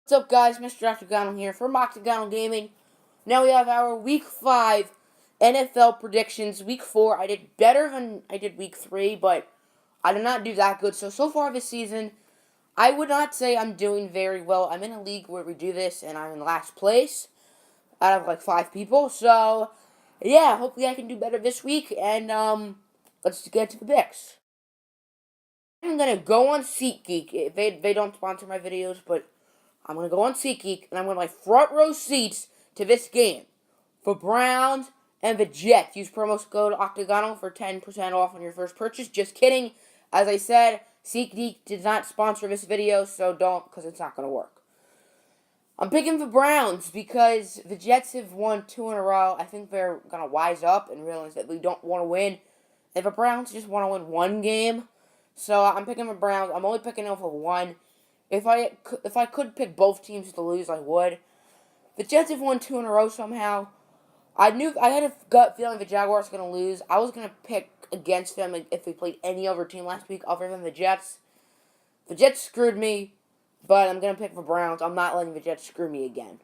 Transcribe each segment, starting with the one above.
What's up, guys? Mr. Octagonal here from Octagonal Gaming. Now we have our Week 5 NFL predictions. Week 4, I did better than I did Week 3, but I did not do that good. So far this season, I would not say I'm doing very well. I'm in a league where we do this, and I'm in last place out of like 5 people. So, yeah, hopefully I can do better this week, and let's get to the picks. I'm going to go on SeatGeek. They don't sponsor my videos, but I'm going to go on SeatGeek, and I'm going to buy front row seats to this game for Browns and the Jets. Use promo code Octagonal for 10% off on your first purchase. Just kidding. As I said, SeatGeek did not sponsor this video, so don't, because it's not going to work. I'm picking the Browns because the Jets have won 2 in a row. I think they're going to wise up and realize that we don't want to win. If the Browns just want to win one game, so I'm picking the Browns. I'm only picking them for one. If I could pick both teams to lose, I would. The Jets have won 2 in a row somehow. I had a gut feeling the Jaguars were going to lose. I was going to pick against them if they played any other team last week other than the Jets. The Jets screwed me, but I'm going to pick the Browns. I'm not letting the Jets screw me again.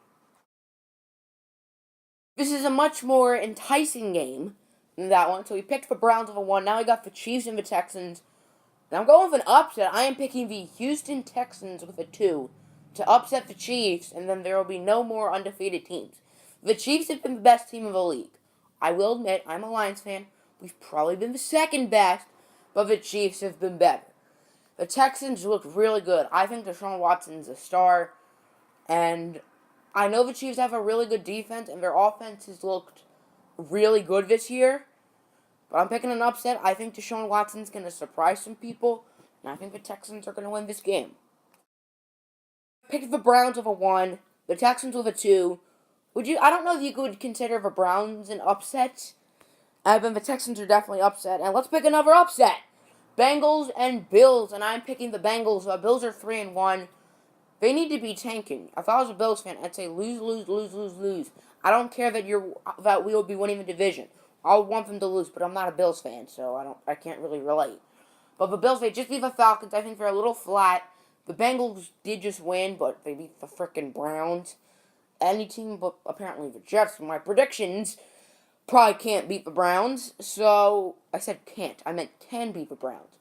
This is a much more enticing game than that one. So we picked the Browns with a 1. Now we got the Chiefs and the Texans. And I'm going with an upset. I am picking the Houston Texans with a 2 to upset the Chiefs, and then there will be no more undefeated teams. The Chiefs have been the best team in the league. I will admit, I'm a Lions fan. We've probably been the second best, but the Chiefs have been better. The Texans look really good. I think Deshaun Watson's a star, and I know the Chiefs have a really good defense, and their offense has looked really good this year. But I'm picking an upset. I think Deshaun Watson's going to surprise some people, and I think the Texans are going to win this game. I picked the Browns with a 1, the Texans with a 2. I don't know if you could consider the Browns an upset. But the Texans are definitely upset. And let's pick another upset. Bengals and Bills, and I'm picking the Bengals. The Bills are 3-1. They need to be tanking. If I was a Bills fan, I'd say lose, lose, lose, lose, lose. I don't care that we will be winning the division. I want them to lose, but I'm not a Bills fan, so I can't really relate. But the Bills, they just beat the Falcons. I think they're a little flat. The Bengals did just win, but they beat the frickin' Browns. Any team but apparently the Jets, my predictions, probably can't beat the Browns. So, I said can't. I meant can beat the Browns.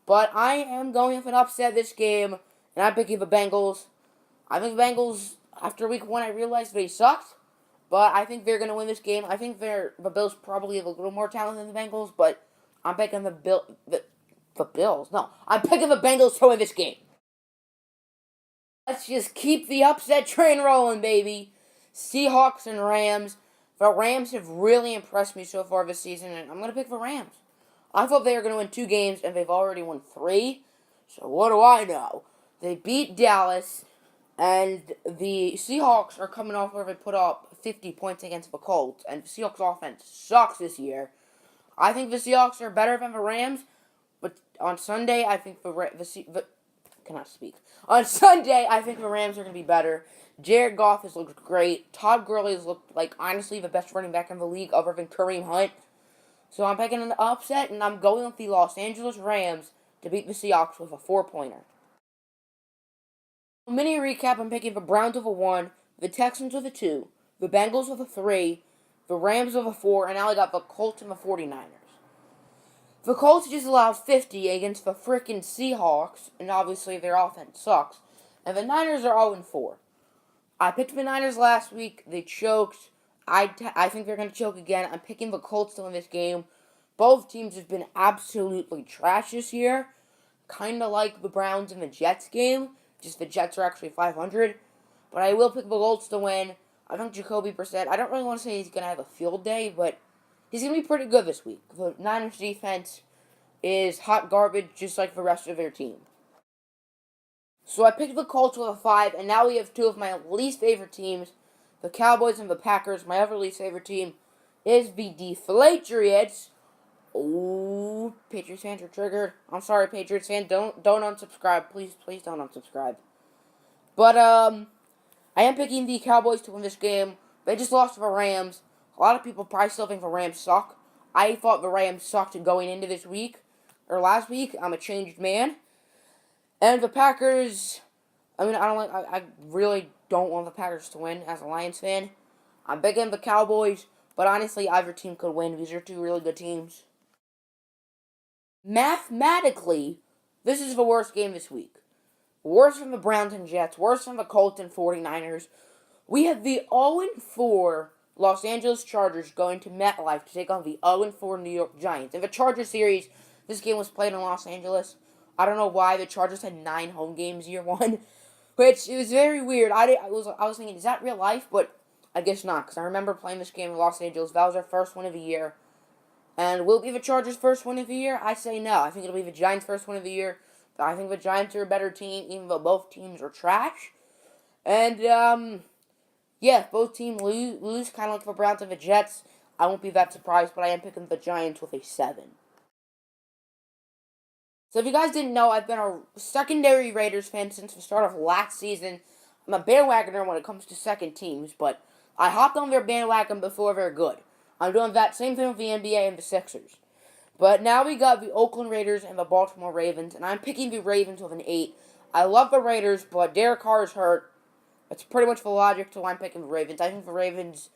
But I am going with an upset this game, and I'm picking the Bengals. I think the Bengals, after week 1, I realized they sucked. But I think they're going to win this game. I think the Bills probably have a little more talent than the Bengals, but I'm picking the Bills. No, I'm picking the Bengals to win this game. Let's just keep the upset train rolling, baby. Seahawks and Rams. The Rams have really impressed me so far this season, and I'm going to pick the Rams. I thought they were going to win 2 games, and they've already won 3. So what do I know? They beat Dallas, and the Seahawks are coming off where they put up 50 points against the Colts, and the Seahawks offense sucks this year. I think the Seahawks are better than the Rams, but on Sunday, I think cannot speak. On Sunday, I think the Rams are going to be better. Jared Goff has looked great. Todd Gurley has looked like, honestly, the best running back in the league other than Kareem Hunt. So I'm picking an upset, and I'm going with the Los Angeles Rams to beat the Seahawks with a 4-pointer. Mini recap, I'm picking the Browns with a 1, the Texans with a 2, the Bengals with a 3, the Rams with a 4, and now I got the Colts and the 49ers. The Colts just allowed 50 against the frickin' Seahawks, and obviously their offense sucks, and the Niners are 0-4. I picked the Niners last week, they choked. I think they're going to choke again. I'm picking the Colts to win this game. Both teams have been absolutely trash this year, kind of like the Browns and the Jets game. Just the Jets are actually 500. But I will pick the Colts to win. I think Jacoby Brissett, I don't really want to say he's going to have a field day, but he's going to be pretty good this week. The Niners defense is hot garbage, just like the rest of their team. So I picked the Colts with a 5, and now we have 2 of my least favorite teams, the Cowboys and the Packers. My other least favorite team is the Deflatriots. Oh, Patriots fans are triggered. I'm sorry, Patriots fans. Don't unsubscribe. Please don't unsubscribe. But, I am picking the Cowboys to win this game. They just lost to the Rams. A lot of people probably still think the Rams suck. I thought the Rams sucked going into this week, or last week. I'm a changed man. And the Packers, I mean, I really don't want the Packers to win as a Lions fan. I'm big into the Cowboys, but honestly, either team could win. These are two really good teams. Mathematically, this is the worst game this week. Worse than the Browns and Jets, worse than the Colts and 49ers. We have the 0-4 Los Angeles Chargers going to MetLife to take on the 0-4 New York Giants. In the Chargers series, this game was played in Los Angeles. I don't know why the Chargers had 9 home games year one, which it was very weird. I was thinking, is that real life? But I guess not, because I remember playing this game in Los Angeles. That was our first win of the year. And will it be the Chargers' first win of the year? I say no. I think it'll be the Giants' first win of the year. I think the Giants are a better team, even though both teams are trash. And, yeah, if both teams lose, kind of like the Browns and the Jets, I won't be that surprised, but I am picking the Giants with a 7. So if you guys didn't know, I've been a secondary Raiders fan since the start of last season. I'm a bandwagoner when it comes to second teams, but I hopped on their bandwagon before they're good. I'm doing that same thing with the NBA and the Sixers. But now we got the Oakland Raiders and the Baltimore Ravens, and I'm picking the Ravens with an 8. I love the Raiders, but Derek Carr is hurt. That's pretty much the logic to why I'm picking the Ravens. I think the Ravens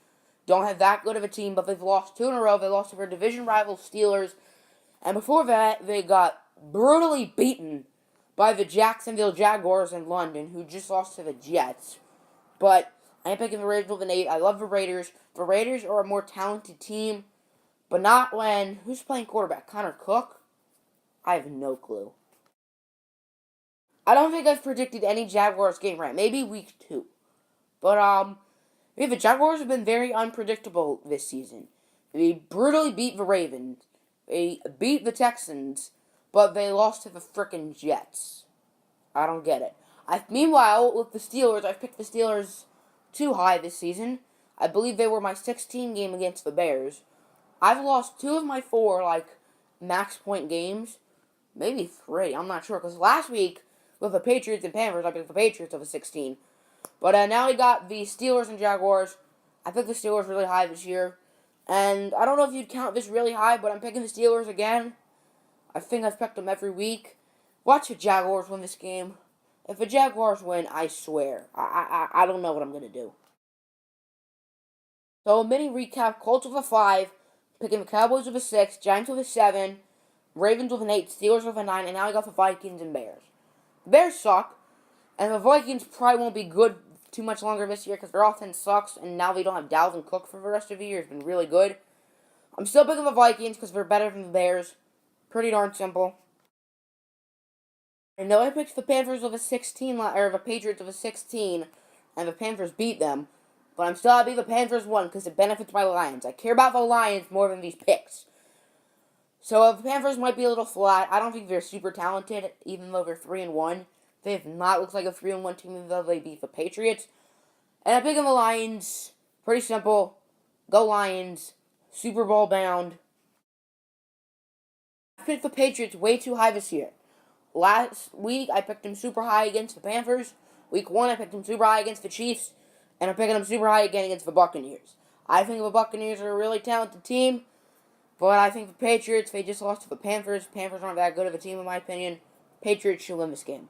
don't have that good of a team, but they've lost 2 in a row. They lost to their division rival Steelers, and before that, they got brutally beaten by the Jacksonville Jaguars in London, who just lost to the Jets. But I am picking the Ravens with an 8. I love the Raiders. The Raiders are a more talented team, but not when... Who's playing quarterback? Connor Cook? I have no clue. I don't think I've predicted any Jaguars game right. Maybe week 2. But, yeah, the Jaguars have been very unpredictable this season. They brutally beat the Ravens. They beat the Texans, but they lost to the frickin' Jets. I don't get it. Meanwhile, with the Steelers, I've picked the Steelers too high this season. I believe they were my 16 game against the Bears. I've lost 2 of my 4, max point games. Maybe 3, I'm not sure. Because last week, with the Patriots and Panthers, I picked the Patriots of a 16. But now we got the Steelers and Jaguars. I picked the Steelers really high this year. And I don't know if you'd count this really high, but I'm picking the Steelers again. I think I've picked them every week. Watch the Jaguars win this game. If the Jaguars win, I swear, I don't know what I'm going to do. So, a mini recap. Colts with a 5. Picking the Cowboys with a 6. Giants with a 7. Ravens with an 8. Steelers with a 9. And now we got the Vikings and Bears. The Bears suck. And the Vikings probably won't be good too much longer this year because their offense sucks. And now they don't have Dalvin Cook for the rest of the year. It's been really good. I'm still picking the Vikings because they're better than the Bears. Pretty darn simple. I know I picked the Panthers with a 16, or the Patriots with a 16, and the Panthers beat them. But I'm still happy the Panthers won because it benefits my Lions. I care about the Lions more than these picks. So the Panthers might be a little flat. I don't think they're super talented, even though they're 3-1. They have not looked like a 3-1 team, even though they beat the Patriots. And I'm picking the Lions. Pretty simple. Go Lions. Super Bowl bound. I picked the Patriots way too high this year. Last week, I picked them super high against the Panthers. Week 1, I picked them super high against the Chiefs. And I'm picking them super high again against the Buccaneers. I think the Buccaneers are a really talented team. But I think the Patriots, they just lost to the Panthers. Panthers aren't that good of a team, in my opinion. Patriots should win this game.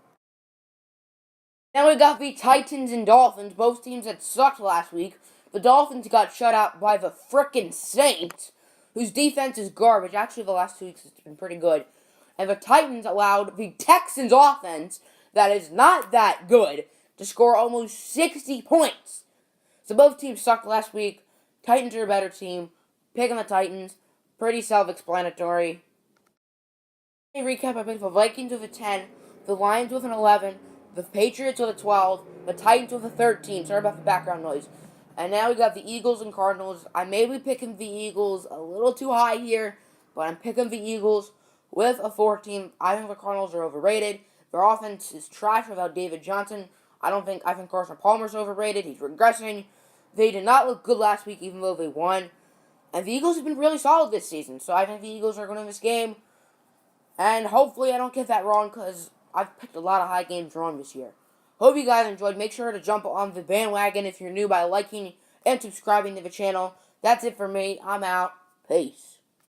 Now we got the Titans and Dolphins, both teams that sucked last week. The Dolphins got shut out by the frickin' Saints, whose defense is garbage. Actually, the last 2 weeks it's been pretty good. And the Titans allowed the Texans offense, that is not that good, to score almost 60 points. So both teams sucked last week. Titans are a better team. Picking the Titans. Pretty self-explanatory. Recap, I picked the Vikings with a 10, the Lions with an 11, the Patriots with a 12, the Titans with a 13. Sorry about the background noise. And now we got the Eagles and Cardinals. I may be picking the Eagles a little too high here, but I'm picking the Eagles with a 14. I think the Cardinals are overrated. Their offense is trash without David Johnson. I think Carson Palmer's overrated. He's regressing. They did not look good last week, even though they won. And the Eagles have been really solid this season. So I think the Eagles are going to win this game. And hopefully I don't get that wrong because I've picked a lot of high games wrong this year. Hope you guys enjoyed. Make sure to jump on the bandwagon if you're new by liking and subscribing to the channel. That's it for me. I'm out. Peace.